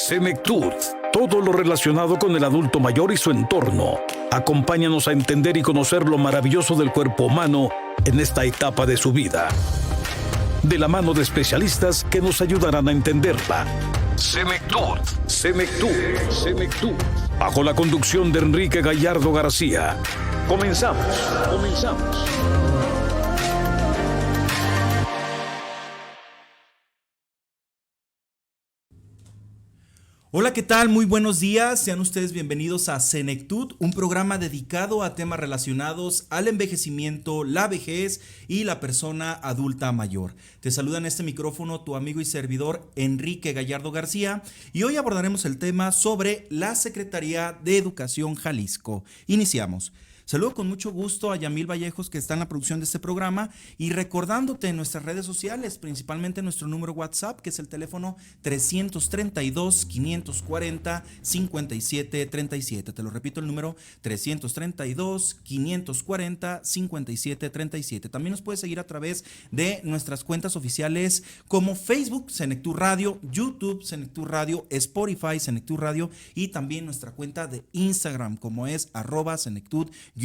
Senectud, todo lo relacionado con el adulto mayor y su entorno. Acompáñanos a entender y conocer lo maravilloso del cuerpo humano en esta etapa de su vida. De la mano de especialistas que nos ayudarán a entenderla. Senectud, Senectud, Senectud. Bajo la conducción de Enrique Gallardo García. Comenzamos. Hola, ¿qué tal? Muy buenos días. Sean ustedes bienvenidos a Senectud, un programa dedicado a temas relacionados al envejecimiento, la vejez y la persona adulta mayor. Te saluda en este micrófono tu amigo y servidor Enrique Gallardo García y hoy abordaremos el tema sobre la Secretaría de Educación Jalisco. Iniciamos. Saludo con mucho gusto a Yamil Vallejos, que está en la producción de este programa, y recordándote en nuestras redes sociales, principalmente nuestro número WhatsApp, que es el teléfono 332-540-5737. Te lo repito, el número 332-540-5737. También nos puedes seguir a través de nuestras cuentas oficiales como Facebook, Senectud Radio, YouTube, Senectud Radio, Spotify, Senectud Radio, y también nuestra cuenta de Instagram, como es @senectud_radio.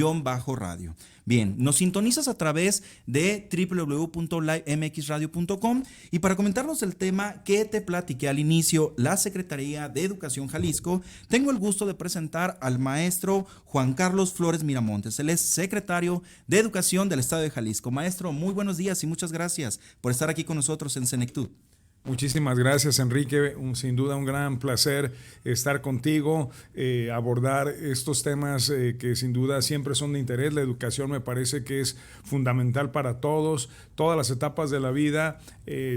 Bien, nos sintonizas a través de www.livemxradio.com y para comentarnos el tema que te platiqué al inicio, la Secretaría de Educación Jalisco, tengo el gusto de presentar al maestro Juan Carlos Flores Miramontes. Él es secretario de Educación del Estado de Jalisco. Maestro, muy buenos días y muchas gracias por estar aquí con nosotros en Senectud. Muchísimas gracias, Enrique. Sin duda un gran placer estar contigo, abordar estos temas que sin duda siempre son de interés. La educación me parece que es fundamental para todos. Todas las etapas de la vida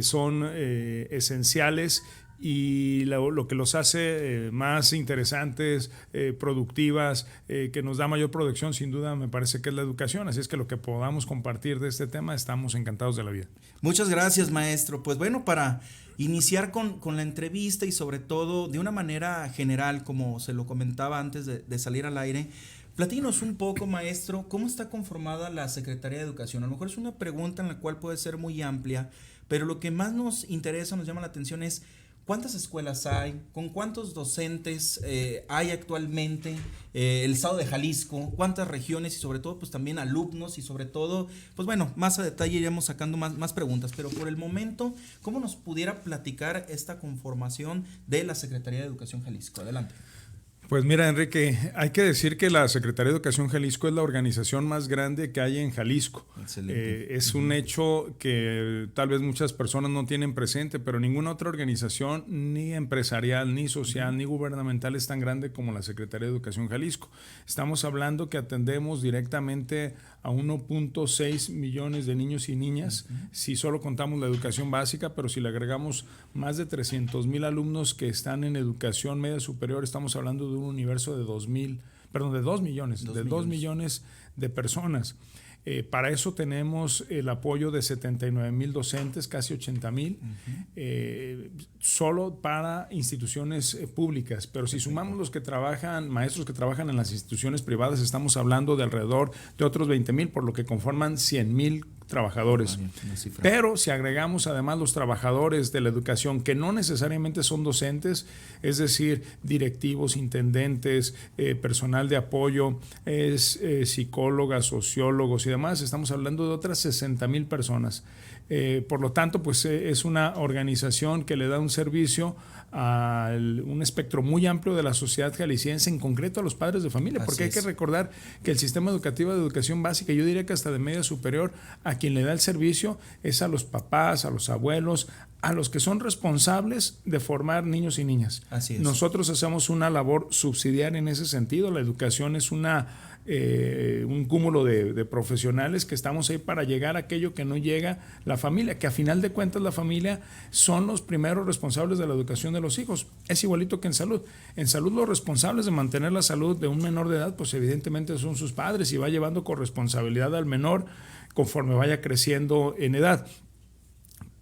son esenciales. Y lo que los hace más interesantes, productivas, que nos da mayor producción, sin duda me parece que es la educación. Así es que lo que podamos compartir de este tema, estamos encantados de la vida. Muchas gracias, maestro. Pues bueno, para iniciar con la entrevista y sobre todo de una manera general, como se lo comentaba antes de salir al aire, platícanos un poco, maestro, ¿cómo está conformada la Secretaría de Educación? A lo mejor es una pregunta en la cual puede ser muy amplia, pero lo que más nos interesa, nos llama la atención es ¿cuántas escuelas hay? ¿Con cuántos docentes hay actualmente? El estado de Jalisco, ¿cuántas regiones? Y sobre todo, pues también alumnos y sobre todo, pues bueno, más a detalle iremos sacando más preguntas. Pero por el momento, ¿cómo nos pudiera platicar esta conformación de la Secretaría de Educación Jalisco? Adelante. Pues mira, Enrique, hay que decir que la Secretaría de Educación Jalisco es la organización más grande que hay en Jalisco. Es un hecho que tal vez muchas personas no tienen presente, pero ninguna otra organización, ni empresarial, ni social, ni gubernamental es tan grande como la Secretaría de Educación Jalisco. Estamos hablando que atendemos directamente a 1.6 millones de niños y niñas, si solo contamos la educación básica, pero si le agregamos más de 300,000 alumnos que están en educación media superior, estamos hablando de un universo de 2 millones de personas. Para eso tenemos el apoyo de 79,000 docentes, casi 80,000, solo para instituciones públicas. Pero si sumamos los que trabajan, maestros que trabajan en las instituciones privadas, estamos hablando de alrededor de otros 20,000, por lo que conforman 100,000 trabajadores. Pero si agregamos además los trabajadores de la educación que no necesariamente son docentes, es decir, directivos, intendentes, personal de apoyo, psicólogas, sociólogos y demás, estamos hablando de otras 60,000 personas. Por lo tanto, pues es una organización que le da un servicio a un espectro muy amplio de la sociedad jalisciense, en concreto a los padres de familia, porque hay que recordar que el sistema educativo de educación básica, yo diría que hasta de media superior, a quien le da el servicio es a los papás, a los abuelos, a los que son responsables de formar niños y niñas. Así es. Nosotros hacemos una labor subsidiaria en ese sentido. La educación es un cúmulo de profesionales que estamos ahí para llegar a aquello que no llega la familia, que a final de cuentas la familia son los primeros responsables de la educación de los hijos. Es igualito que en salud. En salud los responsables de mantener la salud de un menor de edad, pues evidentemente son sus padres y va llevando corresponsabilidad al menor conforme vaya creciendo en edad.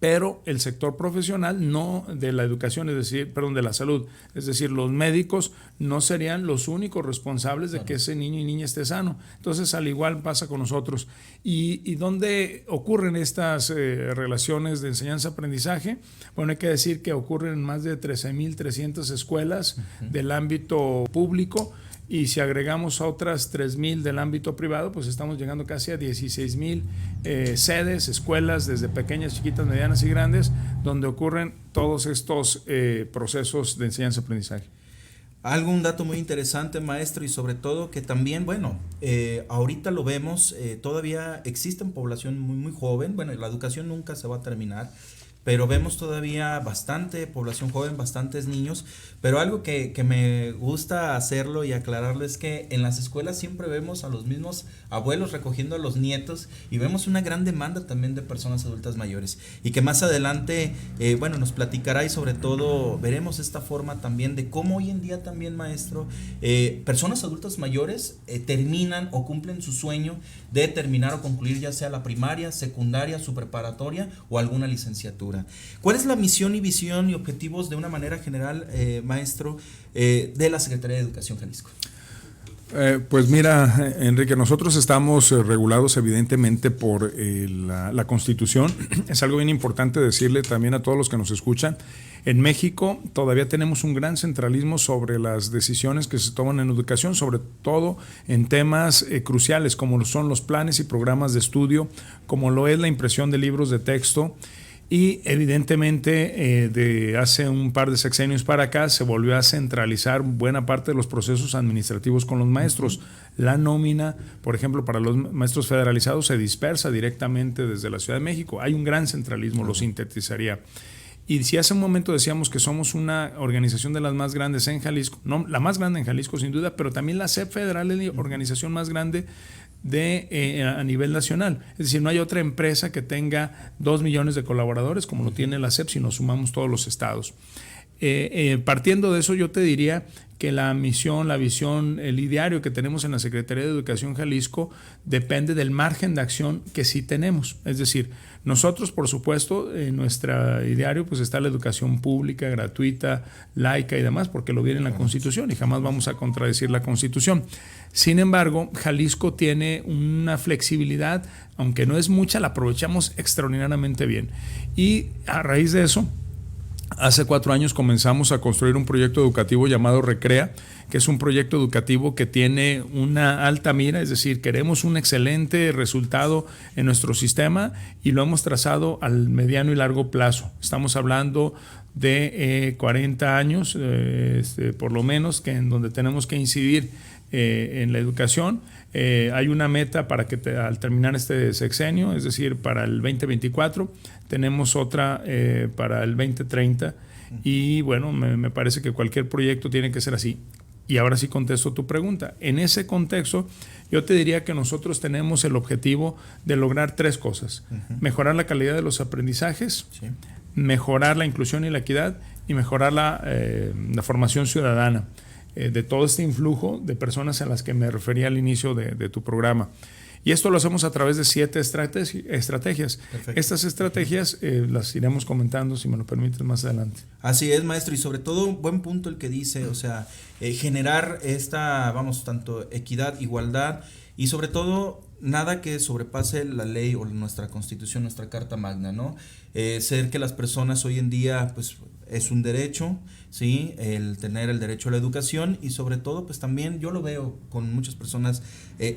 pero el sector profesional no de la educación, es decir, perdón, de la salud, es decir, los médicos no serían los únicos responsables de que ese niño y niña esté sano. Entonces, al igual pasa con nosotros. ¿Y dónde ocurren estas relaciones de enseñanza-aprendizaje? Bueno, hay que decir que ocurren en más de 13,300 escuelas del ámbito público, y si agregamos a otras 3,000 del ámbito privado, pues estamos llegando casi a 16,000 sedes, escuelas, desde pequeñas, chiquitas, medianas y grandes, donde ocurren todos estos procesos de enseñanza-aprendizaje. Un dato muy interesante, maestro, y sobre todo que también, bueno, ahorita lo vemos, todavía existe población muy, muy joven. Bueno, la educación nunca se va a terminar, pero vemos todavía bastante población joven, bastantes niños, pero algo que me gusta hacerlo y aclararlo es que en las escuelas siempre vemos a los mismos abuelos recogiendo a los nietos, y vemos una gran demanda también de personas adultas mayores, y que más adelante, bueno, nos platicará, y sobre todo veremos esta forma también de cómo hoy en día también, maestro, personas adultas mayores terminan o cumplen su sueño de terminar o concluir ya sea la primaria, secundaria, su preparatoria o alguna licenciatura. ¿Cuál es la misión y visión y objetivos de una manera general, maestro, de la Secretaría de Educación Jalisco? Pues mira, Enrique, nosotros estamos regulados evidentemente por la Constitución. Es algo bien importante decirle también a todos los que nos escuchan. En México todavía tenemos un gran centralismo sobre las decisiones que se toman en educación, sobre todo en temas cruciales como son los planes y programas de estudio, como lo es la impresión de libros de texto. Y evidentemente de hace un par de sexenios para acá se volvió a centralizar buena parte de los procesos administrativos con los maestros. La nómina, por ejemplo, para los maestros federalizados se dispersa directamente desde la Ciudad de México. Hay un gran centralismo, lo sintetizaría. Y si hace un momento decíamos que somos una organización de las más grandes en Jalisco, no la más grande en Jalisco sin duda, pero también la SEP federal es la organización más grande a nivel nacional. Es decir, no hay otra empresa que tenga 2 millones de colaboradores como lo tiene la SEP si nos sumamos todos los estados. Partiendo de eso, yo te diría que la misión, la visión, el ideario que tenemos en la Secretaría de Educación Jalisco depende del margen de acción que sí tenemos. Es decir, nosotros, por supuesto, en nuestro ideario pues está la educación pública, gratuita, laica y demás, porque lo viene en la Constitución y jamás vamos a contradecir la Constitución. Sin embargo, Jalisco tiene una flexibilidad, aunque no es mucha, la aprovechamos extraordinariamente bien. Y a raíz de eso, hace 4 años comenzamos a construir un proyecto educativo llamado Recrea, que es un proyecto educativo que tiene una alta mira, es decir, queremos un excelente resultado en nuestro sistema y lo hemos trazado al mediano y largo plazo. Estamos hablando de 40 años, por lo menos, que en donde tenemos que incidir en la educación. Hay una meta para que al terminar este sexenio, es decir, para el 2024, tenemos otra para el 2030 y bueno, me parece que cualquier proyecto tiene que ser así. Y ahora sí contesto tu pregunta. En ese contexto, yo te diría que nosotros tenemos el objetivo de lograr 3 cosas. Mejorar la calidad de los aprendizajes, mejorar la inclusión y la equidad y mejorar la formación ciudadana de todo este influjo de personas a las que me refería al inicio de tu programa. Y esto lo hacemos a través de 7 estrategias. Perfecto. Estas estrategias las iremos comentando, si me lo permites, más adelante. Así es, maestro, y sobre todo un buen punto el que dice, o sea, generar esta, tanto equidad, igualdad, y sobre todo nada que sobrepase la ley o nuestra Constitución, nuestra Carta Magna, ¿no? Ser que las personas hoy en día, pues, es un derecho, ¿sí? El tener el derecho a la educación, y sobre todo, pues también yo lo veo con muchas personas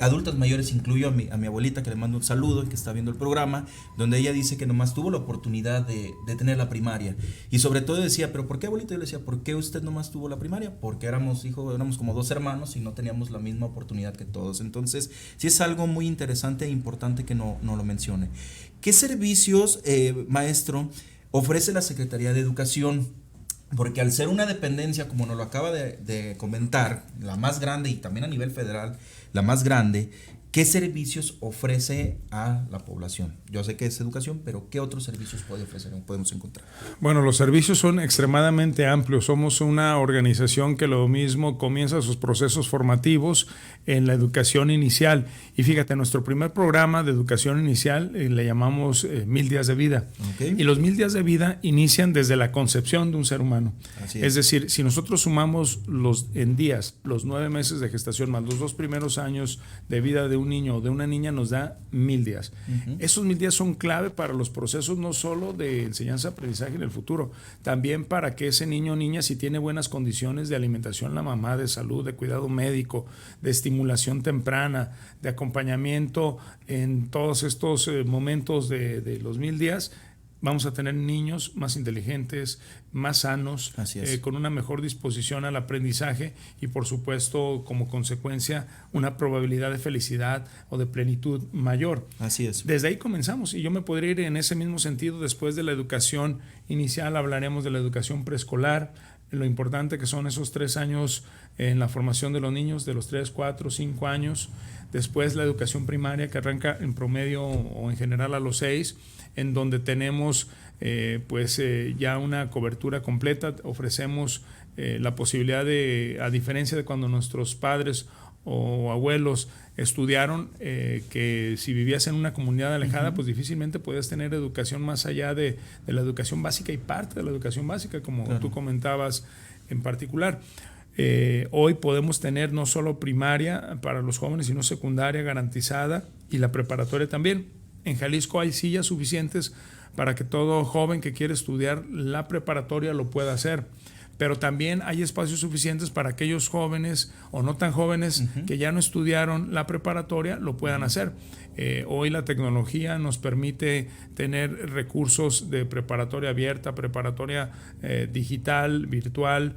adultas mayores, incluyo a mi abuelita, que le mando un saludo y que está viendo el programa, donde ella dice que nomás tuvo la oportunidad de tener la primaria, y sobre todo decía, ¿pero por qué, abuelita? Yo le decía, ¿por qué usted nomás tuvo la primaria? Porque éramos como 2 hermanos y no teníamos la misma oportunidad que todos. Entonces, sí es algo muy interesante e importante que no lo mencione. ¿Qué servicios, maestro, ofrece la Secretaría de Educación? Porque al ser una dependencia, como nos lo acaba de comentar, la más grande y también a nivel federal, la más grande, ¿qué servicios ofrece a la población? Yo sé que es educación, pero ¿qué otros servicios puede ofrecer o podemos encontrar? Bueno, los servicios son extremadamente amplios. Somos una organización que lo mismo comienza sus procesos formativos en la educación inicial. Y fíjate, nuestro primer programa de educación inicial le llamamos 1000 días de vida. Okay. Y los 1000 días de vida inician desde la concepción de un ser humano. Así Es decir, si nosotros sumamos en días, los 9 meses de gestación más los 2 primeros años de vida de un niño o de una niña, nos da 1000 días. Esos 1000 días son clave para los procesos no solo de enseñanza-aprendizaje en el futuro, también para que ese niño o niña, si tiene buenas condiciones de alimentación, la mamá, de salud, de cuidado médico, de estimulación temprana, de acompañamiento en todos estos momentos de los 1000 días, vamos a tener niños más inteligentes, más sanos, con una mejor disposición al aprendizaje y por supuesto como consecuencia una probabilidad de felicidad o de plenitud mayor. Así es. Desde ahí comenzamos y yo me podría ir en ese mismo sentido. Después de la educación inicial hablaremos de la educación preescolar, lo importante que son esos 3 años en la formación de los niños, de los 3, 4, 5 años. Después la educación primaria, que arranca en promedio o en general a los 6, en donde tenemos ya una cobertura completa. Ofrecemos la posibilidad de, a diferencia de cuando nuestros padres o abuelos estudiaron, que si vivías en una comunidad alejada, pues difícilmente podías tener educación más allá de la educación básica y parte de la educación básica, como tú comentabas en particular. Hoy podemos tener no solo primaria para los jóvenes, sino secundaria garantizada y la preparatoria también. En Jalisco hay sillas suficientes para que todo joven que quiere estudiar la preparatoria lo pueda hacer. Pero también hay espacios suficientes para aquellos jóvenes o no tan jóvenes que ya no estudiaron la preparatoria, lo puedan hacer. Hoy la tecnología nos permite tener recursos de preparatoria abierta, preparatoria digital, virtual,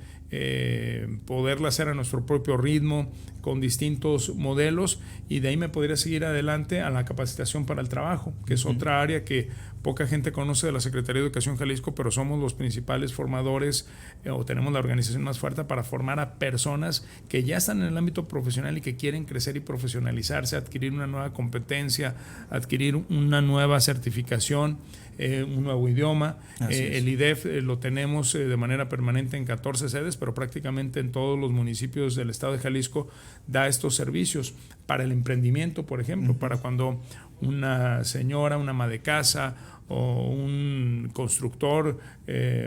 poderla hacer a nuestro propio ritmo, con distintos modelos, y de ahí me podría seguir adelante a la capacitación para el trabajo, que es otra área que poca gente conoce de la Secretaría de Educación Jalisco, pero somos los principales formadores o tenemos la organización más fuerte para formar a personas que ya están en el ámbito profesional y que quieren crecer y profesionalizarse, adquirir una nueva competencia, adquirir una nueva certificación, un nuevo idioma. El IDEF lo tenemos de manera permanente en 14 sedes, pero prácticamente en todos los municipios del estado de Jalisco da estos servicios para el emprendimiento, por ejemplo, para cuando una señora, una ama de casa o un constructor,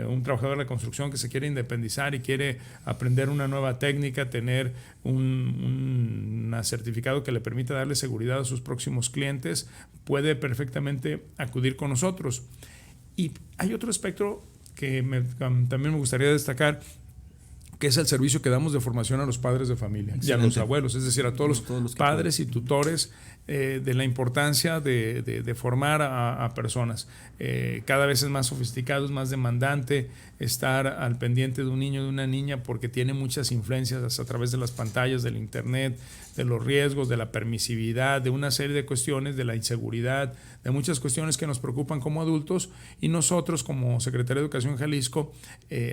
un trabajador de la construcción que se quiere independizar y quiere aprender una nueva técnica, tener un certificado que le permita darle seguridad a sus próximos clientes, puede perfectamente acudir con nosotros. Y hay otro aspecto que también me gustaría destacar, que es el servicio que damos de formación a los padres de familia y a los abuelos, es decir, a todos los padres y tutores, de la importancia de formar a personas. Cada vez es más sofisticado, es más demandante estar al pendiente de un niño, de una niña, porque tiene muchas influencias a través de las pantallas, del internet, de los riesgos, de la permisividad, de una serie de cuestiones, de la inseguridad, de muchas cuestiones que nos preocupan como adultos, y nosotros como Secretaría de Educación Jalisco,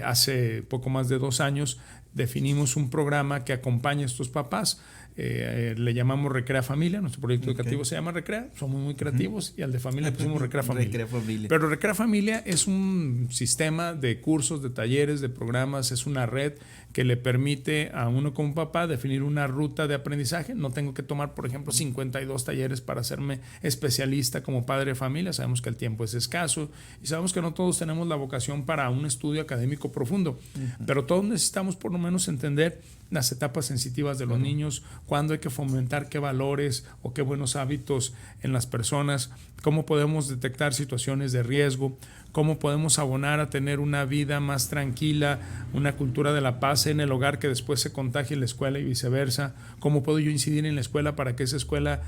hace poco más de 2 años, definimos un programa que acompaña a estos papás. Le llamamos Recrea Familia. Nuestro proyecto educativo se llama Recrea, somos muy creativos, y al de familia le pusimos Recrea Familia. Pero Recrea Familia es un sistema de cursos, de talleres, de programas, es una red que le permite a uno como papá definir una ruta de aprendizaje. No tengo que tomar, por ejemplo, 52 talleres para hacerme especialista como padre de familia. Sabemos que el tiempo es escaso y sabemos que no todos tenemos la vocación para un estudio académico profundo, pero todos necesitamos por lo menos entender las etapas sensitivas de los niños, cuándo hay que fomentar qué valores o qué buenos hábitos en las personas, cómo podemos detectar situaciones de riesgo, cómo podemos abonar a tener una vida más tranquila, una cultura de la paz en el hogar que después se contagie en la escuela y viceversa, cómo puedo yo incidir en la escuela para que esa escuela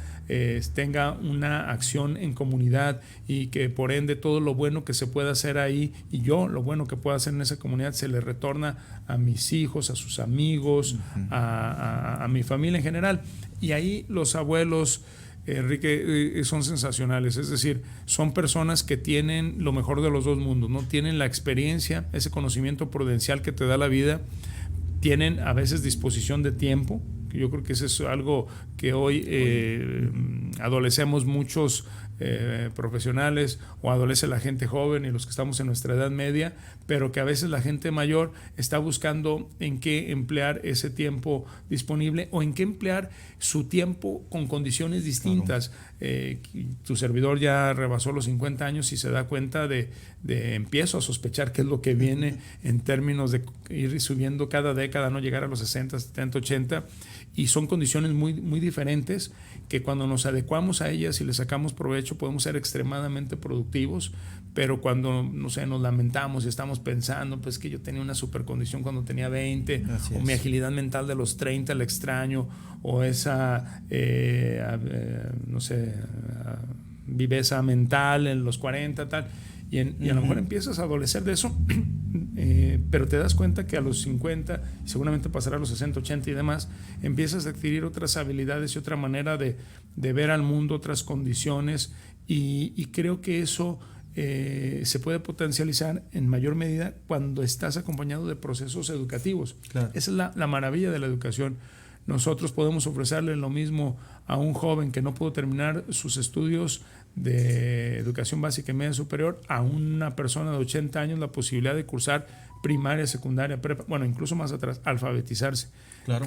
tenga una acción en comunidad y que por ende todo lo bueno que se pueda hacer ahí y yo lo bueno que pueda hacer en esa comunidad se le retorna a mis hijos, a sus amigos, a mi familia en general. Y ahí los abuelos, Enrique, son sensacionales, es decir, son personas que tienen lo mejor de los dos mundos, ¿no? Tienen la experiencia, ese conocimiento prudencial que te da la vida, tienen a veces disposición de tiempo, Yo creo que eso es algo que hoy adolecemos muchos profesionales, o adolece la gente joven y los que estamos en nuestra edad media, pero que a veces la gente mayor está buscando en qué emplear ese tiempo disponible o en qué emplear su tiempo con condiciones distintas. Tu servidor ya rebasó los 50 años y se da cuenta de empiezo a sospechar qué es lo que viene en términos de ir subiendo cada década, no llegar a los 60, 70, 80, y son condiciones muy, muy diferentes que cuando nos adecuamos a ellas y le sacamos provecho podemos ser extremadamente productivos, pero cuando, no sé, nos lamentamos y estamos pensando, pues que yo tenía una supercondición cuando tenía 20, o mi agilidad mental de los 30 la extraño, o esa, no sé, viveza mental en los 40, tal, y a lo mejor empiezas a adolecer de eso, pero te das cuenta que a los 50, y seguramente pasará a los 60, 80 y demás, empiezas a adquirir otras habilidades y otra manera de ver al mundo, otras condiciones, y creo que eso se puede potencializar en mayor medida cuando estás acompañado de procesos educativos. Claro. Esa es la maravilla de la educación. Nosotros podemos ofrecerle lo mismo a un joven que no pudo terminar sus estudios de educación básica y media superior, a una persona de 80 años la posibilidad de cursar primaria, secundaria, prepa, bueno, incluso más atrás, alfabetizarse. Claro.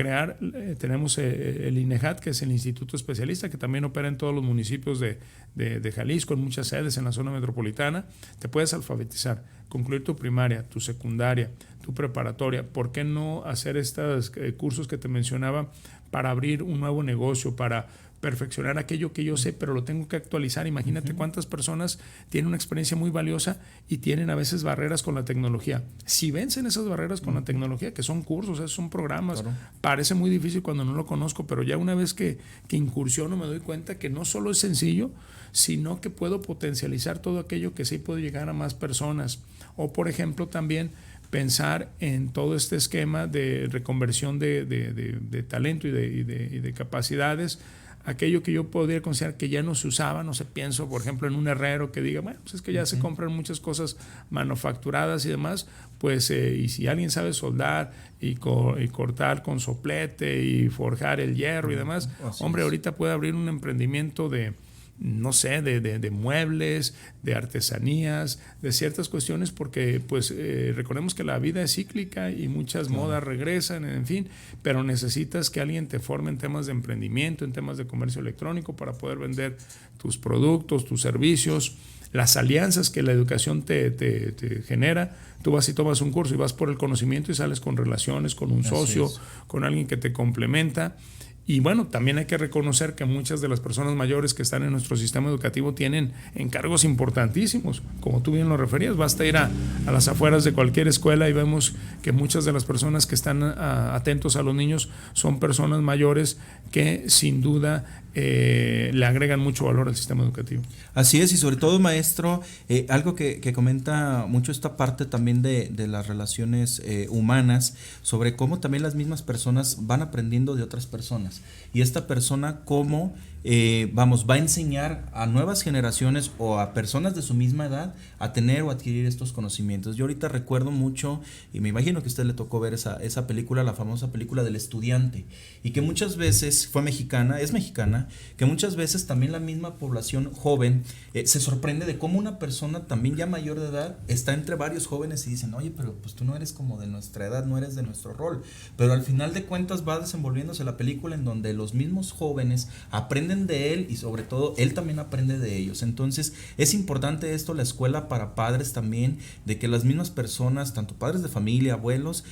Tenemos el INEJAT, que es el Instituto Especialista, que también opera en todos los municipios de Jalisco, en muchas sedes en la zona metropolitana. Te puedes alfabetizar, concluir tu primaria, tu secundaria, tu preparatoria. ¿Por qué no hacer estos cursos que te mencionaba para abrir un nuevo negocio, para perfeccionar aquello que yo sé, pero lo tengo que actualizar? Imagínate cuántas personas tienen una experiencia muy valiosa y tienen a veces barreras con la tecnología. Si vencen esas barreras con la tecnología, que son cursos, son programas, claro, parece muy difícil cuando no lo conozco, pero ya una vez que incursiono me doy cuenta que no solo es sencillo, sino que puedo potencializar todo aquello que sí puedo llegar a más personas. O por ejemplo también pensar en todo este esquema de reconversión de talento y de capacidades, aquello que yo podría considerar que ya no se usaba. No sé, pienso por ejemplo en un herrero que diga, bueno, pues es que ya se compran muchas cosas manufacturadas y demás, pues y si alguien sabe soldar y cortar con soplete y forjar el hierro y demás, hombre, ahorita puede abrir un emprendimiento de, no sé, de muebles, de artesanías, de ciertas cuestiones, porque pues recordemos que la vida es cíclica y muchas modas regresan, en fin, pero necesitas que alguien te forme en temas de emprendimiento, en temas de comercio electrónico para poder vender tus productos, tus servicios, las alianzas que la educación te genera. Tú vas y tomas un curso y vas por el conocimiento y sales con relaciones, con un socio, con alguien que te complementa. Y bueno, también hay que reconocer que muchas de las personas mayores que están en nuestro sistema educativo tienen encargos importantísimos. Como tú bien lo referías, basta ir a las afueras de cualquier escuela y vemos que muchas de las personas que están atentos a los niños son personas mayores que sin duda le agregan mucho valor al sistema educativo. Así es, y sobre todo, maestro, algo que comenta mucho esta parte también de las relaciones humanas, sobre cómo también las mismas personas van aprendiendo de otras personas. Y esta persona cómo va a enseñar a nuevas generaciones o a personas de su misma edad a tener o adquirir estos conocimientos. Yo ahorita recuerdo mucho, y me imagino que a usted le tocó ver esa película, la famosa película del Estudiante, y que muchas veces es mexicana, que muchas veces también la misma población joven se sorprende de cómo una persona también ya mayor de edad está entre varios jóvenes y dicen, oye, pero pues tú no eres como de nuestra edad, no eres de nuestro rol, pero al final de cuentas va desenvolviéndose la película en donde los mismos jóvenes aprenden de él y sobre todo él también aprende de ellos. Entonces es importante esto, la escuela para padres también, de que las mismas personas, tanto padres de familia, abuelos,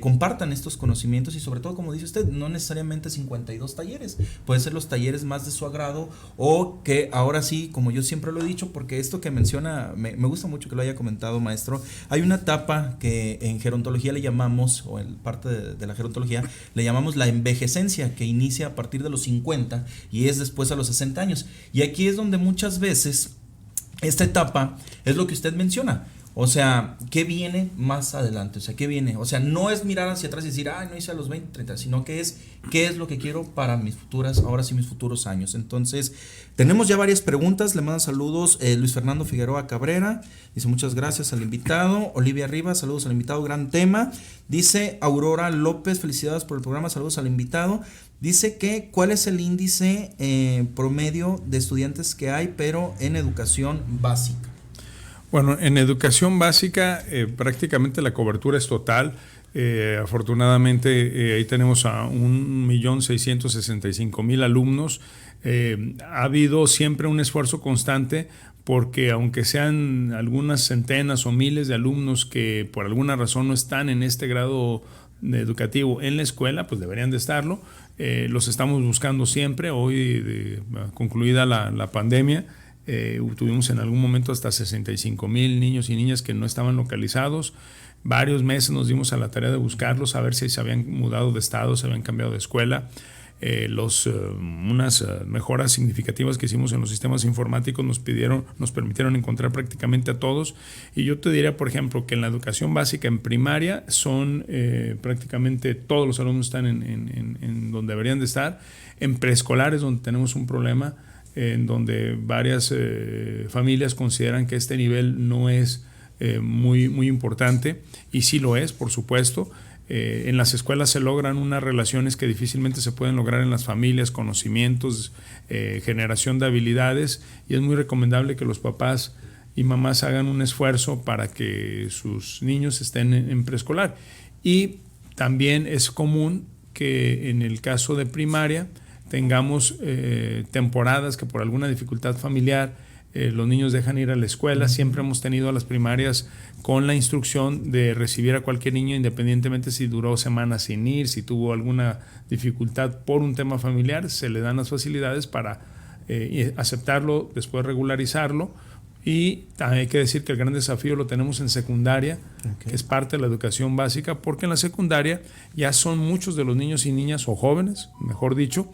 compartan estos conocimientos y sobre todo, como dice usted, no necesariamente 52 talleres, pueden ser los talleres más de su agrado, o que ahora sí, como yo siempre lo he dicho, porque esto que menciona, me gusta mucho que lo haya comentado, maestro. Hay una etapa que en gerontología le llamamos, o en parte de la gerontología, le llamamos la envejecencia, que inicia a partir de los 50 y es después a los 60 años. Y aquí es donde muchas veces esta etapa es lo que usted menciona. O sea, ¿qué viene más adelante? O sea, ¿qué viene? O sea, no es mirar hacia atrás y decir, no hice a los 20, 30, sino que es qué es lo que quiero para mis mis futuros años. Entonces, tenemos ya varias preguntas. Le mandan saludos Luis Fernando Figueroa Cabrera. Dice, muchas gracias al invitado. Olivia Rivas, saludos al invitado, gran tema. Dice Aurora López, felicidades por el programa, saludos al invitado. Dice que, ¿cuál es el índice promedio de estudiantes que hay, pero en educación básica? Bueno, en educación básica prácticamente la cobertura es total. Afortunadamente ahí tenemos a 1.665.000 alumnos. Ha habido siempre un esfuerzo constante porque aunque sean algunas centenas o miles de alumnos que por alguna razón no están en este grado educativo en la escuela, pues deberían de estarlo. Los estamos buscando siempre. Hoy, concluida la pandemia, tuvimos en algún momento hasta 65,000 niños y niñas que no estaban localizados. Varios meses nos dimos a la tarea de buscarlos, a ver si se habían mudado de estado, se habían cambiado de escuela. Unas mejoras significativas que hicimos en los sistemas informáticos nos permitieron encontrar prácticamente a todos. Y yo te diría, por ejemplo, que en la educación básica en primaria son prácticamente todos los alumnos están en donde deberían de estar. En preescolares, donde tenemos un problema, en donde varias familias consideran que este nivel no es muy importante, y sí lo es, por supuesto. En las escuelas se logran unas relaciones que difícilmente se pueden lograr en las familias, conocimientos, generación de habilidades, y es muy recomendable que los papás y mamás hagan un esfuerzo para que sus niños estén en preescolar. Y también es común que en el caso de primaria tengamos temporadas que por alguna dificultad familiar los niños dejan ir a la escuela. Siempre hemos tenido a las primarias con la instrucción de recibir a cualquier niño independientemente si duró semanas sin ir, si tuvo alguna dificultad por un tema familiar, se le dan las facilidades para aceptarlo, después regularizarlo. Y hay que decir que el gran desafío lo tenemos en secundaria, que es parte de la educación básica, porque en la secundaria ya son muchos de los niños y niñas, o jóvenes, mejor dicho,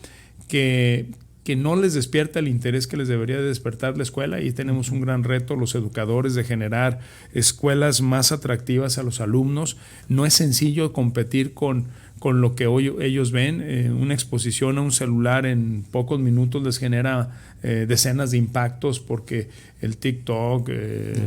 que no les despierta el interés que les debería de despertar la escuela, y tenemos un gran reto los educadores de generar escuelas más atractivas a los alumnos. No es sencillo competir con lo que hoy ellos ven. Una exposición a un celular en pocos minutos les genera decenas de impactos, porque el TikTok, el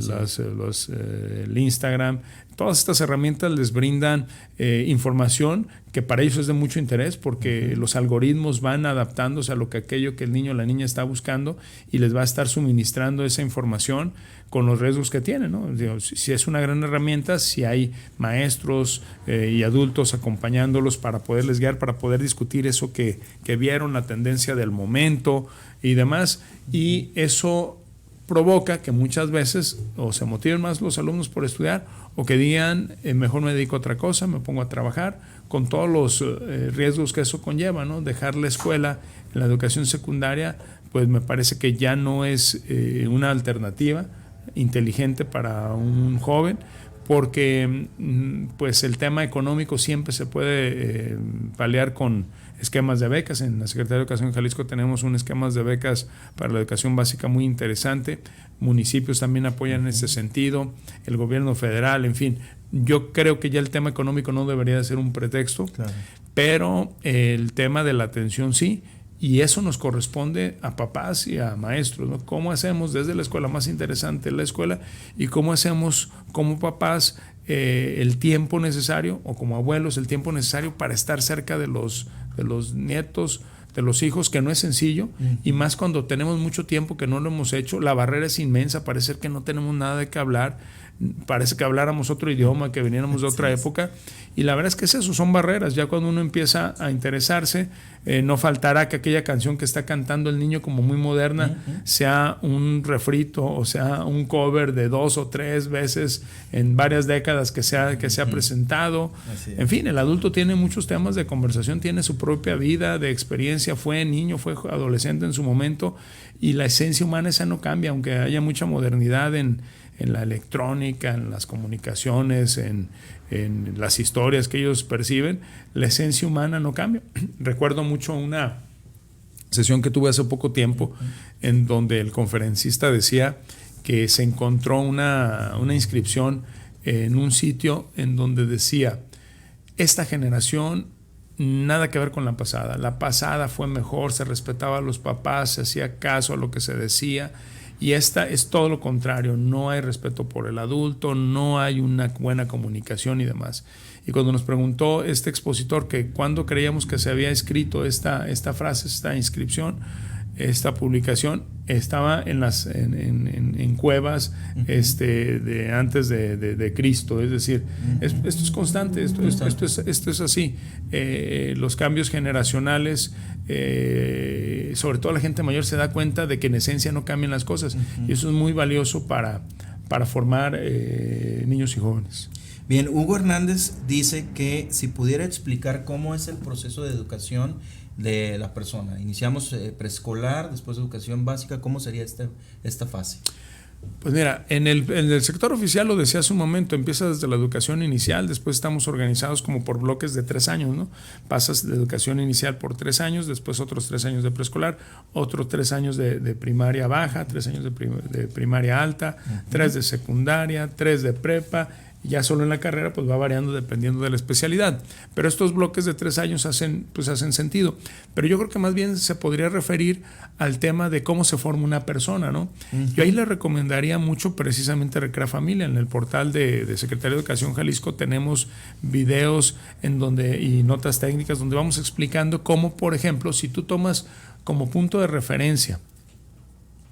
Instagram, todas estas herramientas les brindan información que para ellos es de mucho interés, porque los algoritmos van adaptándose a aquello que el niño o la niña está buscando, y les va a estar suministrando esa información con los riesgos que tiene, ¿no? Digo, si es una gran herramienta, si hay maestros y adultos acompañándolos para poderles guiar, para poder discutir eso que vieron, la tendencia del momento y demás, y eso provoca que muchas veces o se motiven más los alumnos por estudiar, o que digan, mejor me dedico a otra cosa, me pongo a trabajar, con todos los riesgos que eso conlleva, ¿no? Dejar la escuela en la educación secundaria, pues me parece que ya no es una alternativa inteligente para un joven, porque pues el tema económico siempre se puede paliar con esquemas de becas. En la Secretaría de Educación de Jalisco tenemos un esquema de becas para la educación básica muy interesante. Municipios también apoyan en ese sentido, el gobierno federal, en fin. Yo creo que ya el tema económico no debería de ser un pretexto, claro, pero el tema de la atención sí, y eso nos corresponde a papás y a maestros, ¿no? ¿Cómo hacemos desde la escuela, más interesante la escuela, y cómo hacemos como papás el tiempo necesario, o como abuelos el tiempo necesario para estar cerca de los nietos, de los hijos, que no es sencillo, y más cuando tenemos mucho tiempo que no lo hemos hecho? La barrera es inmensa, parece que no tenemos nada de qué hablar, parece que habláramos otro idioma, que viniéramos de otra época, y la verdad es que es eso, son barreras. Ya cuando uno empieza a interesarse, no faltará que aquella canción que está cantando el niño como muy moderna sea un refrito, o sea un cover de 2 o 3 veces en varias décadas que se ha presentado. En fin, el adulto tiene muchos temas de conversación, tiene su propia vida de experiencia, fue niño, fue adolescente en su momento, y la esencia humana esa no cambia, aunque haya mucha modernidad en la electrónica, en las comunicaciones, en las historias que ellos perciben. La esencia humana no cambia. Recuerdo mucho una sesión que tuve hace poco tiempo en donde el conferencista decía que se encontró una inscripción en un sitio en donde decía: esta generación nada que ver con la pasada fue mejor, se respetaba a los papás, se hacía caso a lo que se decía, y esta es todo lo contrario, no hay respeto por el adulto, no hay una buena comunicación y demás. Y cuando nos preguntó este expositor que cuándo creíamos que se había escrito esta frase, esta inscripción, esta publicación, estaba en cuevas de antes de Cristo. Es decir, esto es constante, esto es así. Los cambios generacionales, sobre todo la gente mayor se da cuenta de que en esencia no cambian las cosas, y eso es muy valioso para formar niños y jóvenes. Bien, Hugo Hernández dice que si pudiera explicar cómo es el proceso de educación de la persona. Iniciamos preescolar, después educación básica. ¿Cómo sería esta fase? Pues mira, en el sector oficial, lo decía hace un momento, empieza desde la educación inicial, después estamos organizados como por bloques de 3 años, ¿no? Pasas de educación inicial por 3 años, después otros 3 años de preescolar, otros 3 años de primaria baja, 3 años de primaria alta, 3 de secundaria, 3 de prepa. Ya solo en la carrera pues va variando dependiendo de la especialidad, pero estos bloques de 3 años hacen sentido. Pero yo creo que más bien se podría referir al tema de cómo se forma una persona, ¿no? Yo ahí le recomendaría mucho precisamente Recrea Familia. En el portal de Secretaría de Educación Jalisco tenemos videos y notas técnicas donde vamos explicando cómo, por ejemplo, si tú tomas como punto de referencia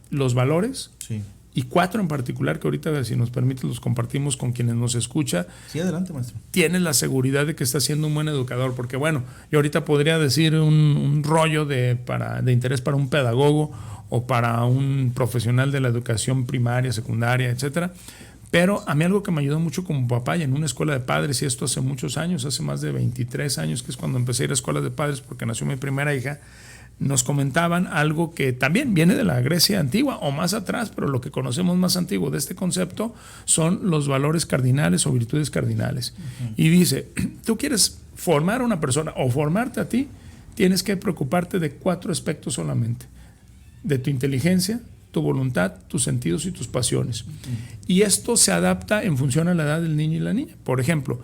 los valores, sí, y 4 en particular, que ahorita, si nos permite, los compartimos con quienes nos escucha. Sí, adelante, maestro. Tienes la seguridad de que estás siendo un buen educador, porque bueno, yo ahorita podría decir un rollo de interés para un pedagogo o para un profesional de la educación primaria, secundaria, etcétera. Pero a mí algo que me ayudó mucho como papá, y en una escuela de padres, y esto hace muchos años, hace más de 23 años, que es cuando empecé a ir a escuelas de padres porque nació mi primera hija, nos comentaban algo que también viene de la Grecia antigua o más atrás, pero lo que conocemos más antiguo de este concepto son los valores cardinales o virtudes cardinales. Y dice, tú quieres formar a una persona o formarte a ti, tienes que preocuparte de 4 aspectos solamente: de tu inteligencia, tu voluntad, tus sentidos y tus pasiones. Y esto se adapta en función a la edad del niño y la niña. Por ejemplo,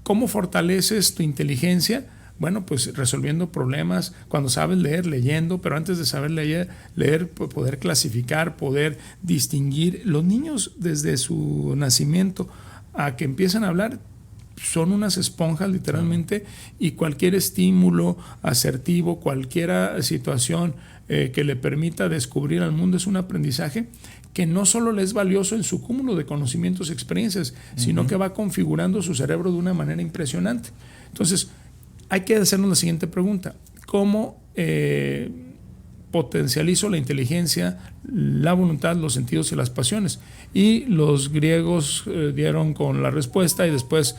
¿cómo fortaleces tu inteligencia? Bueno, pues resolviendo problemas, cuando sabes leer, leyendo, pero antes de saber leer, poder clasificar, poder distinguir. Los niños desde su nacimiento a que empiezan a hablar son unas esponjas literalmente, y cualquier estímulo asertivo, cualquier situación que le permita descubrir al mundo es un aprendizaje que no solo le es valioso en su cúmulo de conocimientos y experiencias, sino que va configurando su cerebro de una manera impresionante. Entonces, hay que hacernos la siguiente pregunta: ¿cómo potencializo la inteligencia, la voluntad, los sentidos y las pasiones? Y los griegos dieron con la respuesta, y después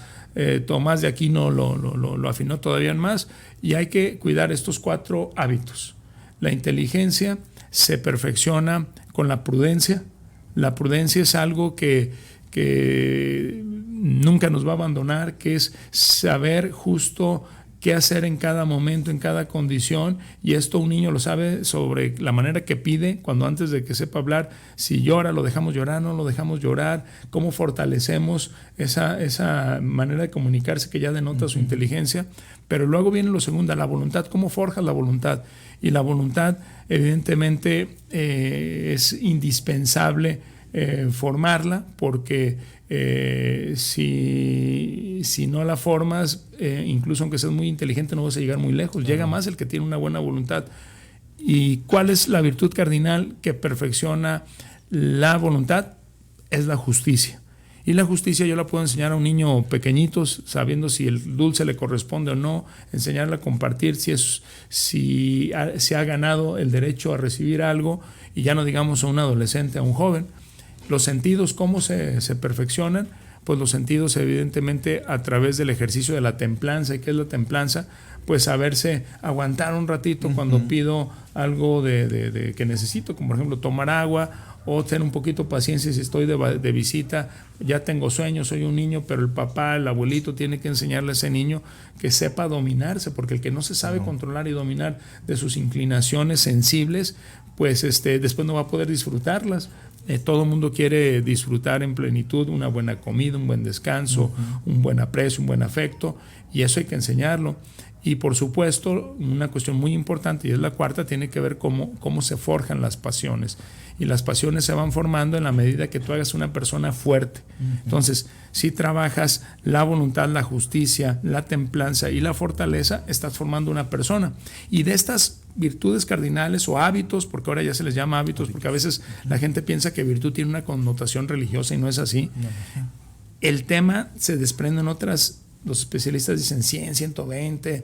Tomás de Aquino lo afinó todavía más, y hay que cuidar estos 4 hábitos. La inteligencia se perfecciona con la prudencia. La prudencia es algo que nunca nos va a abandonar, que es saber justo qué hacer en cada momento, en cada condición, y esto un niño lo sabe sobre la manera que pide, cuando antes de que sepa hablar, si llora, lo dejamos llorar, no lo dejamos llorar, cómo fortalecemos esa manera de comunicarse que ya denota su inteligencia. Pero luego viene lo segundo, la voluntad. ¿Cómo forjas la voluntad? Y la voluntad, evidentemente, es indispensable formarla, porque si no la formas, incluso aunque seas muy inteligente, no vas a llegar muy lejos. Llega más el que tiene una buena voluntad. ¿Y cuál es la virtud cardinal que perfecciona la voluntad? Es la justicia. Y la justicia yo la puedo enseñar a un niño pequeñito, sabiendo si el dulce le corresponde o no, enseñarle a compartir si ha ganado el derecho a recibir algo, y ya no digamos a un adolescente, a un joven. Los sentidos, ¿cómo se perfeccionan? Pues los sentidos, evidentemente, a través del ejercicio de la templanza. ¿Y qué es la templanza? Pues saberse aguantar un ratito cuando pido algo de que necesito, como por ejemplo tomar agua, o tener un poquito de paciencia si estoy de visita, ya tengo sueño, soy un niño, pero el papá, el abuelito tiene que enseñarle a ese niño que sepa dominarse, porque el que no se sabe controlar y dominar de sus inclinaciones sensibles, pues después no va a poder disfrutarlas. Todo el mundo quiere disfrutar en plenitud una buena comida, un buen descanso, un buen aprecio, un buen afecto, y eso hay que enseñarlo. Y por supuesto, una cuestión muy importante, y es la cuarta, tiene que ver cómo se forjan las pasiones. Y las pasiones se van formando en la medida que tú hagas una persona fuerte. Entonces, si trabajas la voluntad, la justicia, la templanza y la fortaleza, estás formando una persona. Y de estas virtudes cardinales o hábitos, porque ahora ya se les llama hábitos, porque a veces la gente piensa que virtud tiene una connotación religiosa y no es así. El tema se desprende en otras. Los especialistas dicen 100, 120,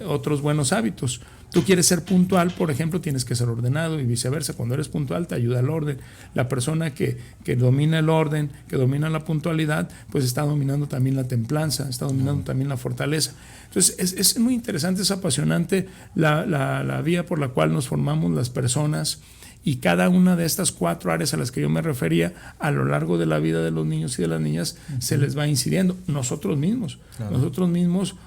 otros buenos hábitos. Tú quieres ser puntual, por ejemplo, tienes que ser ordenado y viceversa. Cuando eres puntual te ayuda el orden. La persona que domina el orden, que domina la puntualidad, pues está dominando también la templanza, está dominando también la fortaleza. Entonces es muy interesante, es apasionante la vía por la cual nos formamos las personas. Y cada una de estas 4 áreas a las que yo me refería, a lo largo de la vida de los niños y de las niñas, se les va incidiendo. Nosotros mismos,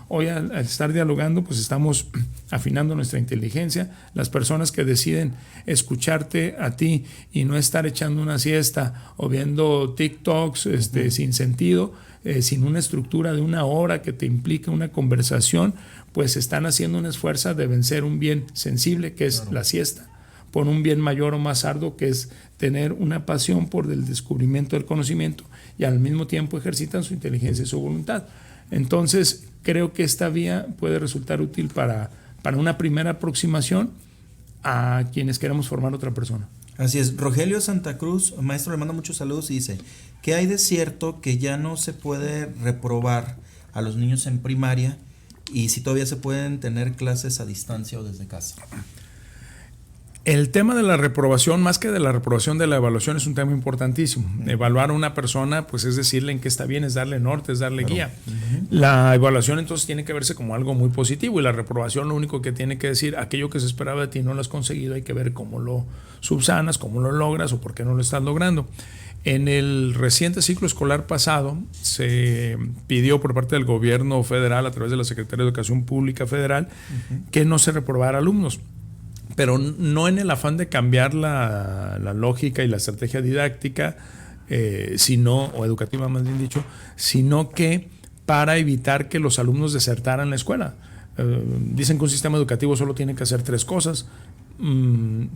hoy al estar dialogando, pues estamos afinando nuestra inteligencia. Las personas que deciden escucharte a ti y no estar echando una siesta o viendo TikToks sin sentido, sin una estructura de 1 hora que te implique una conversación, pues están haciendo un esfuerzo de vencer un bien sensible que es la siesta, por un bien mayor o más arduo, que es tener una pasión por el descubrimiento del conocimiento, y al mismo tiempo ejercitan su inteligencia y su voluntad. Entonces, creo que esta vía puede resultar útil para una primera aproximación a quienes queremos formar otra persona. Así es. Rogelio Santa Cruz, maestro, le manda muchos saludos y dice: ¿qué hay de cierto que ya no se puede reprobar a los niños en primaria, y si todavía se pueden tener clases a distancia o desde casa? El tema de la reprobación, más que de la reprobación, de la evaluación, es un tema importantísimo. Evaluar a una persona, pues es decirle en qué está bien, es darle norte, es darle guía. La evaluación entonces tiene que verse como algo muy positivo, y la reprobación lo único que tiene que decir, aquello que se esperaba de ti no lo has conseguido, hay que ver cómo lo subsanas, cómo lo logras o por qué no lo estás logrando. En el reciente ciclo escolar pasado se pidió por parte del gobierno federal, a través de la Secretaría de Educación Pública Federal, que no se reprobara alumnos. Pero no en el afán de cambiar la lógica y la estrategia didáctica, o educativa más bien dicho, sino que para evitar que los alumnos desertaran la escuela. Dicen que un sistema educativo solo tiene que hacer 3 cosas: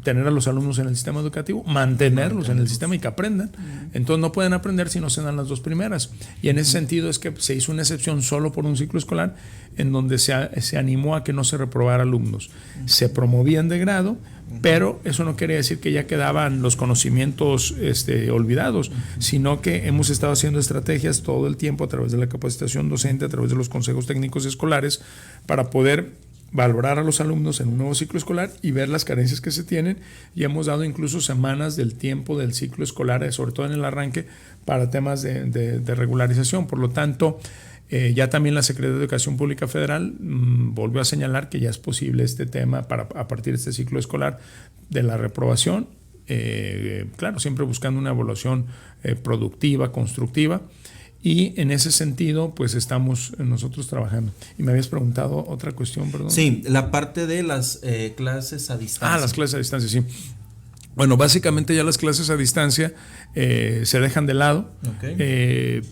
tener a los alumnos en el sistema educativo, mantenerlos en el sistema y que aprendan. Entonces no pueden aprender si no se dan las 2 primeras. Y en ese sentido es que se hizo una excepción solo por un ciclo escolar, en donde se animó a que no se reprobara alumnos. Se promovían de grado, pero eso no quiere decir que ya quedaban los conocimientos olvidados, sino que hemos estado haciendo estrategias todo el tiempo a través de la capacitación docente, a través de los consejos técnicos escolares, para poder valorar a los alumnos en un nuevo ciclo escolar y ver las carencias que se tienen, y hemos dado incluso semanas del tiempo del ciclo escolar, sobre todo en el arranque, para temas de regularización. Por lo tanto, ya también la Secretaría de Educación Pública Federal volvió a señalar que ya es posible este tema a partir de este ciclo escolar de la reprobación, claro, siempre buscando una evaluación productiva, constructiva. Y en ese sentido, pues estamos nosotros trabajando. Y me habías preguntado otra cuestión, perdón. Sí, la parte de las clases a distancia. Las clases a distancia, sí. Bueno, básicamente ya las clases a distancia se dejan de lado,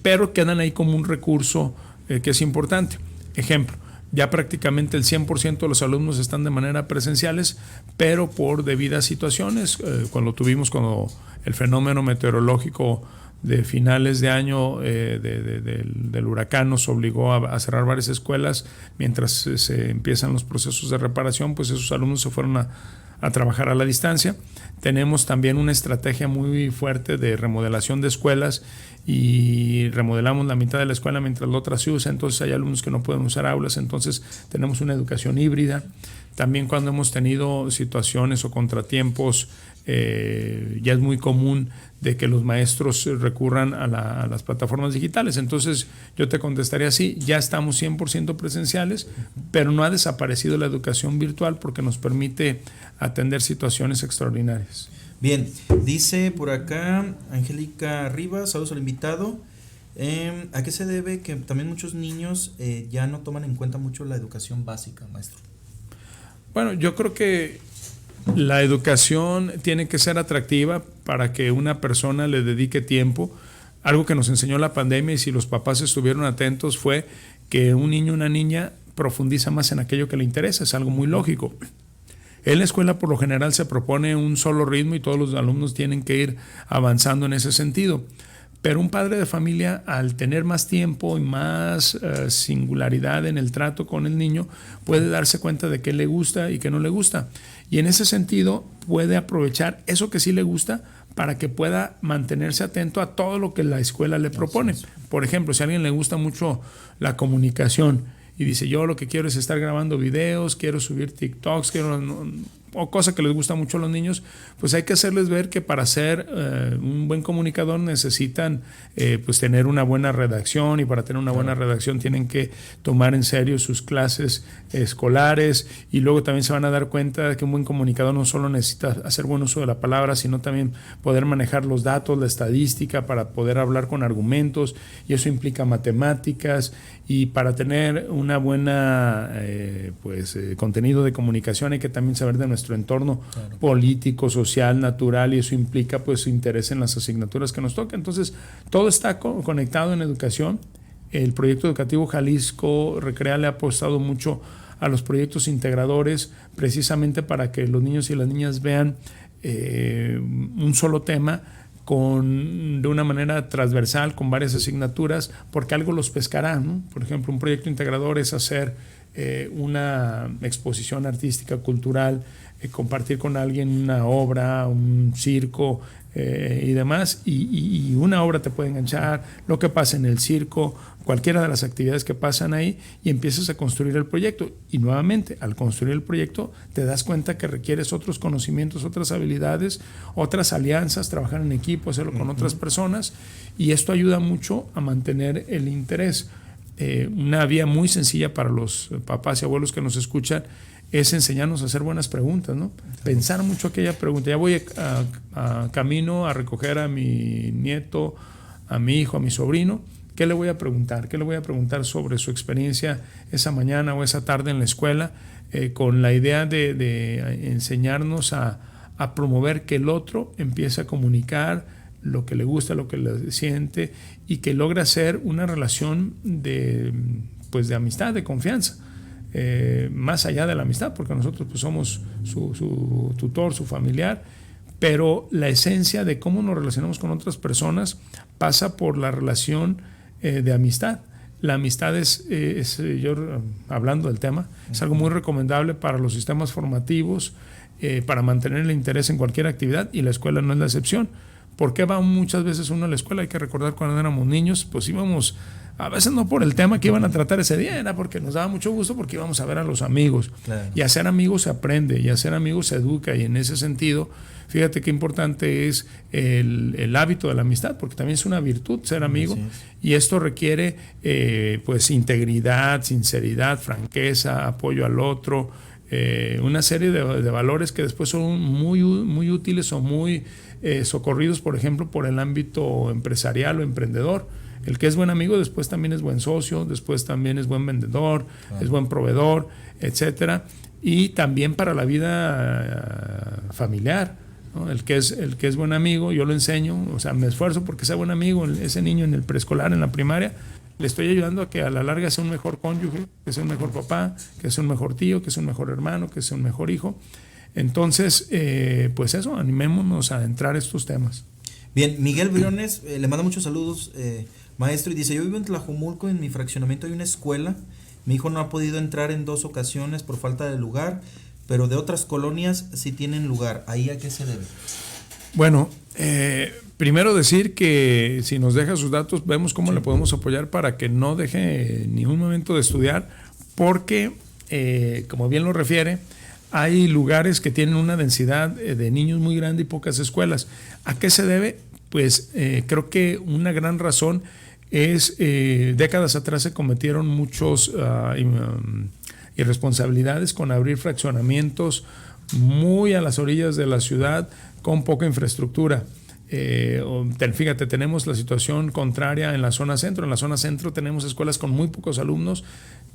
pero quedan ahí como un recurso que es importante. Ejemplo, ya prácticamente el 100% de los alumnos están de manera presenciales, pero por debidas situaciones, cuando el fenómeno meteorológico de finales de año del huracán nos obligó a cerrar varias escuelas mientras se empiezan los procesos de reparación, pues esos alumnos se fueron a trabajar a la distancia. Tenemos también una estrategia muy fuerte de remodelación de escuelas, y remodelamos la mitad de la escuela mientras la otra se usa. Entonces hay alumnos que no pueden usar aulas, entonces tenemos una educación híbrida. También cuando hemos tenido situaciones o contratiempos, ya es muy común de que los maestros recurran a las plataformas digitales. Entonces yo te contestaría así: ya estamos 100% presenciales, pero no ha desaparecido la educación virtual porque nos permite atender situaciones extraordinarias. Bien, dice por acá Angélica Rivas, saludos al invitado. ¿A qué se debe que también muchos niños ya no toman en cuenta mucho la educación básica, maestro? Bueno, yo creo que la educación tiene que ser atractiva para que una persona le dedique tiempo. Algo que nos enseñó la pandemia, y si los papás estuvieron atentos, fue que un niño o una niña profundiza más en aquello que le interesa. Es algo muy lógico. En la escuela por lo general se propone un solo ritmo y todos los alumnos tienen que ir avanzando en ese sentido. Pero un padre de familia, al tener más tiempo y más singularidad en el trato con el niño, puede darse cuenta de qué le gusta y qué no le gusta. Y en ese sentido puede aprovechar eso que sí le gusta para que pueda mantenerse atento a todo lo que la escuela le propone. Por ejemplo, si a alguien le gusta mucho la comunicación y dice, yo lo que quiero es estar grabando videos, quiero subir TikToks, o cosa que les gusta mucho a los niños, pues hay que hacerles ver que para ser un buen comunicador necesitan pues tener una buena redacción, y para tener una buena redacción tienen que tomar en serio sus clases escolares, y luego también se van a dar cuenta de que un buen comunicador no solo necesita hacer buen uso de la palabra, sino también poder manejar los datos, la estadística, para poder hablar con argumentos, y eso implica matemáticas. Y para tener una buena contenido de comunicación hay que también saber de nuestro entorno político, social, natural, y eso implica pues interés en las asignaturas que nos tocan. Entonces, todo está conectado en educación. El proyecto educativo Jalisco Recrea le ha apostado mucho a los proyectos integradores, precisamente para que los niños y las niñas vean un solo tema de una manera transversal, con varias asignaturas, porque algo los pescará, ¿no? Por ejemplo, un proyecto integrador es hacer una exposición artística, cultural, compartir con alguien una obra, un circo y demás, y una obra te puede enganchar, lo que pasa en el circo, cualquiera de las actividades que pasan ahí, y empiezas a construir el proyecto. Y nuevamente, al construir el proyecto, te das cuenta que requieres otros conocimientos, otras habilidades, otras alianzas, trabajar en equipo, hacerlo con otras personas, y esto ayuda mucho a mantener el interés. Una vía muy sencilla para los papás y abuelos que nos escuchan es enseñarnos a hacer buenas preguntas, ¿no? Pensar mucho aquella pregunta. Ya voy a camino a recoger a mi nieto, a mi hijo, a mi sobrino. ¿Qué le voy a preguntar? ¿Qué le voy a preguntar sobre su experiencia esa mañana o esa tarde en la escuela? Con la idea de enseñarnos a promover que el otro empiece a comunicar lo que le gusta, lo que le siente, y que logre hacer una relación de amistad, de confianza. Más allá de la amistad, porque nosotros pues somos su tutor, su familiar, pero la esencia de cómo nos relacionamos con otras personas pasa por la relación de amistad. La amistad es yo hablando del tema, es algo muy recomendable para los sistemas formativos, para mantener el interés en cualquier actividad, y la escuela no es la excepción. ¿Por qué va muchas veces uno a la escuela? Hay que recordar cuando éramos niños, pues íbamos, a veces no por el tema que iban a tratar ese día, era porque nos daba mucho gusto, porque íbamos a ver a los amigos. Claro. Y hacer amigos se aprende, y hacer amigos se educa, y en ese sentido, fíjate qué importante es el hábito de la amistad, porque también es una virtud ser amigo, y esto requiere integridad, sinceridad, franqueza, apoyo al otro, una serie de valores que después son muy, muy útiles o muy socorridos, por ejemplo, por el ámbito empresarial o emprendedor. El que es buen amigo después también es buen socio, después también es buen vendedor, es buen proveedor, etcétera. Y también para la vida familiar, ¿no? El que es buen amigo, yo lo enseño, o sea, me esfuerzo porque sea buen amigo. Ese niño en el preescolar, en la primaria, le estoy ayudando a que a la larga sea un mejor cónyuge, que sea un mejor papá, que sea un mejor tío, que sea un mejor hermano, que sea un mejor hijo. Entonces, pues eso, animémonos a entrar a estos temas. Bien, Miguel Briones le manda muchos saludos, maestro, y dice, yo vivo en Tlajomulco, en mi fraccionamiento hay una escuela, mi hijo no ha podido entrar en 2 ocasiones por falta de lugar, pero de otras colonias sí tienen lugar. ¿Ahí a qué se debe? Bueno, primero decir que si nos deja sus datos, vemos cómo le podemos apoyar para que no deje ni un momento de estudiar, porque, como bien lo refiere, hay lugares que tienen una densidad de niños muy grande y pocas escuelas. ¿A qué se debe? Pues creo que una gran razón es, décadas atrás se cometieron muchos irresponsabilidades con abrir fraccionamientos muy a las orillas de la ciudad, con poca infraestructura. Fíjate, tenemos la situación contraria en la zona centro. En la zona centro tenemos escuelas con muy pocos alumnos,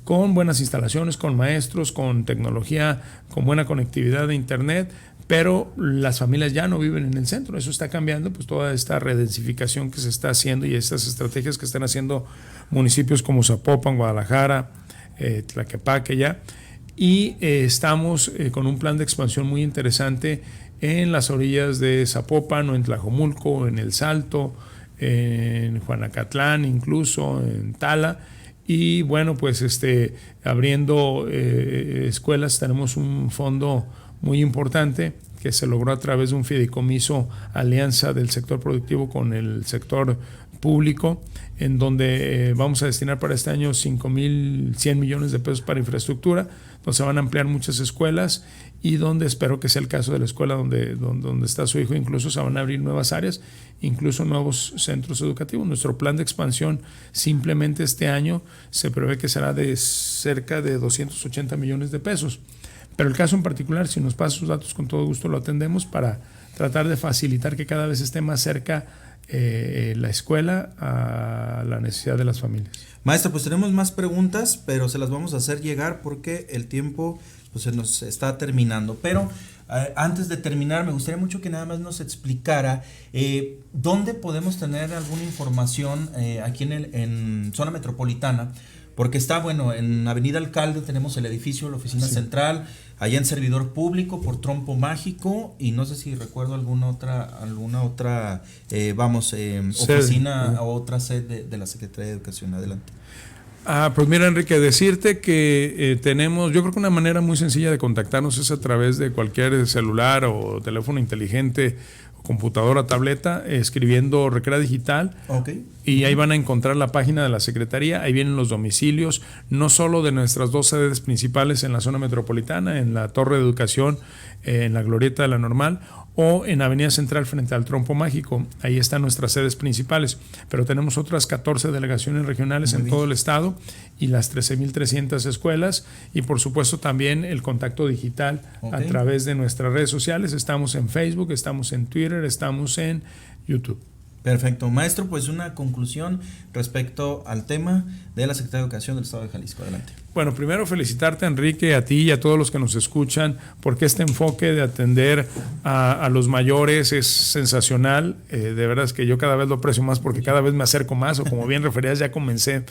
con buenas instalaciones, con maestros, con tecnología, con buena conectividad de internet, pero las familias ya no viven en el centro. Eso está cambiando, pues toda esta redensificación que se está haciendo y estas estrategias que están haciendo municipios como Zapopan, Guadalajara, Tlaquepaque ya, y estamos con un plan de expansión muy interesante en las orillas de Zapopan o en Tlajomulco, en El Salto, en Juanacatlán, incluso en Tala. Y bueno, pues abriendo escuelas. Tenemos un fondo muy importante que se logró a través de un fideicomiso alianza del sector productivo con el sector público, en donde vamos a destinar para este año 5,100 millones de pesos para infraestructura, donde se van a ampliar muchas escuelas y donde espero que sea el caso de la escuela donde está su hijo. Incluso se van a abrir nuevas áreas, incluso nuevos centros educativos. Nuestro plan de expansión simplemente este año se prevé que será de cerca de 280 millones de pesos. Pero el caso en particular, si nos pasa sus datos, con todo gusto lo atendemos para tratar de facilitar que cada vez esté más cerca la escuela a la necesidad de las familias. Maestro, pues tenemos más preguntas, pero se las vamos a hacer llegar porque el tiempo pues se nos está terminando. Pero antes de terminar, me gustaría mucho que nada más nos explicara dónde podemos tener alguna información aquí en zona metropolitana. Porque está, bueno, en Avenida Alcalde tenemos el edificio, la oficina central, allá en Servidor Público por Trompo Mágico, y no sé si recuerdo alguna otra oficina o otra sede de la Secretaría de Educación. Adelante. Pues mira, Enrique, decirte que tenemos, yo creo que una manera muy sencilla de contactarnos es a través de cualquier celular o teléfono inteligente, computadora, tableta, escribiendo Recrea Digital. Okay. Y ahí van a encontrar la página de la Secretaría, ahí vienen los domicilios, no solo de nuestras 2 sedes principales en la zona metropolitana, en la Torre de Educación, en la Glorieta de la Normal, o en Avenida Central frente al Trompo Mágico. Ahí están nuestras sedes principales, pero tenemos otras 14 delegaciones regionales en todo el estado y las 13,300 escuelas, y por supuesto también el contacto digital a través de nuestras redes sociales. Estamos en Facebook, estamos en Twitter, estamos en YouTube. Perfecto. Maestro, pues una conclusión respecto al tema de la Secretaría de Educación del Estado de Jalisco. Adelante. Bueno, primero felicitarte, Enrique, a ti y a todos los que nos escuchan, porque este enfoque de atender a los mayores es sensacional. De verdad es que yo cada vez lo aprecio más porque cada vez me acerco más, o como bien referías, ya comencé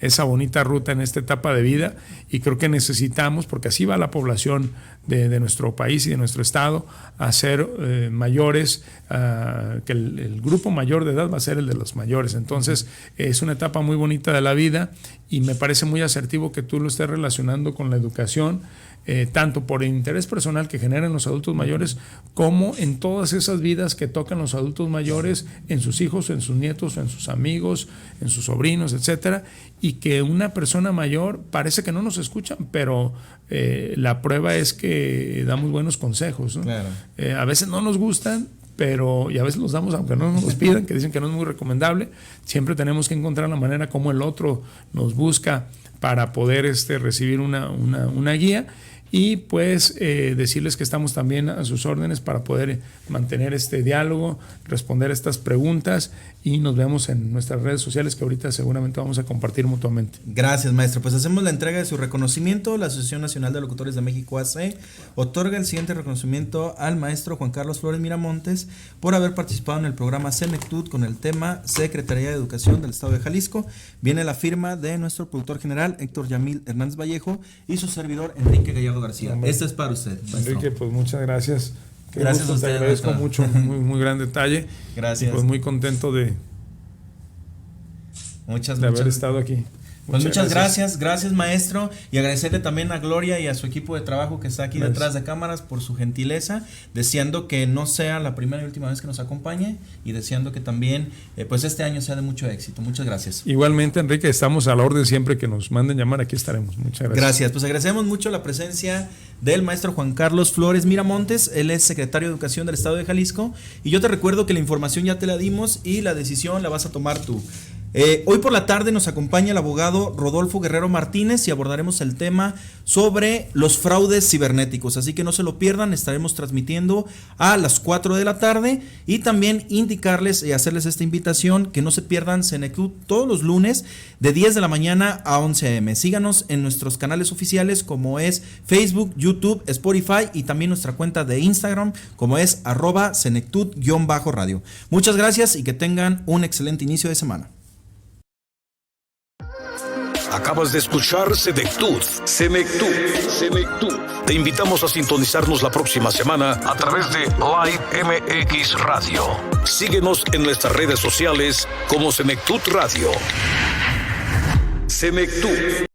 esa bonita ruta en esta etapa de vida, y creo que necesitamos, porque así va la población de nuestro país y de nuestro estado, a ser mayores, que el grupo mayor de edad va a ser el de los mayores. Entonces es una etapa muy bonita de la vida, y me parece muy asertivo que tú lo estés relacionando con la educación, tanto por el interés personal que generan los adultos mayores, como en todas esas vidas que tocan los adultos mayores, en sus hijos, en sus nietos, en sus amigos, en sus sobrinos, etcétera, y que una persona mayor parece que no nos escuchan, pero la prueba es que damos buenos consejos, ¿no? Claro. A veces no nos gustan, y a veces los damos aunque no nos los pidan, que dicen que no es muy recomendable. Siempre tenemos que encontrar la manera como el otro nos busca para poder recibir una guía. Y pues decirles que estamos también a sus órdenes para poder mantener este diálogo, responder estas preguntas, y nos vemos en nuestras redes sociales que ahorita seguramente vamos a compartir mutuamente. Gracias, maestro. Pues hacemos la entrega de su reconocimiento. La Asociación Nacional de Locutores de México, AC, otorga el siguiente reconocimiento al maestro Juan Carlos Flores Miramontes por haber participado en el programa Senectud con el tema Secretaría de Educación del Estado de Jalisco. Viene la firma de nuestro productor general Héctor Yamil Hernández Vallejo y su servidor Enrique Gallardo García. Hombre. Este es para usted, maestro. Enrique, pues muchas gracias. Gracias a usted. Te agradezco mucho, muy gran detalle. Gracias. Y pues muy contento de haber estado aquí. Pues muchas gracias maestro, y agradecerle también a Gloria y a su equipo de trabajo que está aquí detrás de cámaras por su gentileza, deseando que no sea la primera y última vez que nos acompañe, y deseando que también pues este año sea de mucho éxito. Muchas gracias. Igualmente, Enrique, estamos a la orden siempre que nos manden llamar, aquí estaremos. Muchas gracias. Gracias, pues agradecemos mucho la presencia del maestro Juan Carlos Flores Miramontes. Él es secretario de Educación del Estado de Jalisco, y yo te recuerdo que la información ya te la dimos y la decisión la vas a tomar tú. Hoy por la tarde nos acompaña el abogado Rodolfo Guerrero Martínez y abordaremos el tema sobre los fraudes cibernéticos. Así que no se lo pierdan, estaremos transmitiendo a las 4 de la tarde y también indicarles y hacerles esta invitación que no se pierdan Senectud todos los lunes de 10 de la mañana a 11 a.m. Síganos en nuestros canales oficiales como es Facebook, YouTube, Spotify y también nuestra cuenta de Instagram como es @senectud_radio. Muchas gracias y que tengan un excelente inicio de semana. Acabas de escuchar Senectud. Te invitamos a sintonizarnos la próxima semana a través de Live MX Radio. Síguenos en nuestras redes sociales como Senectud Radio. Senectud.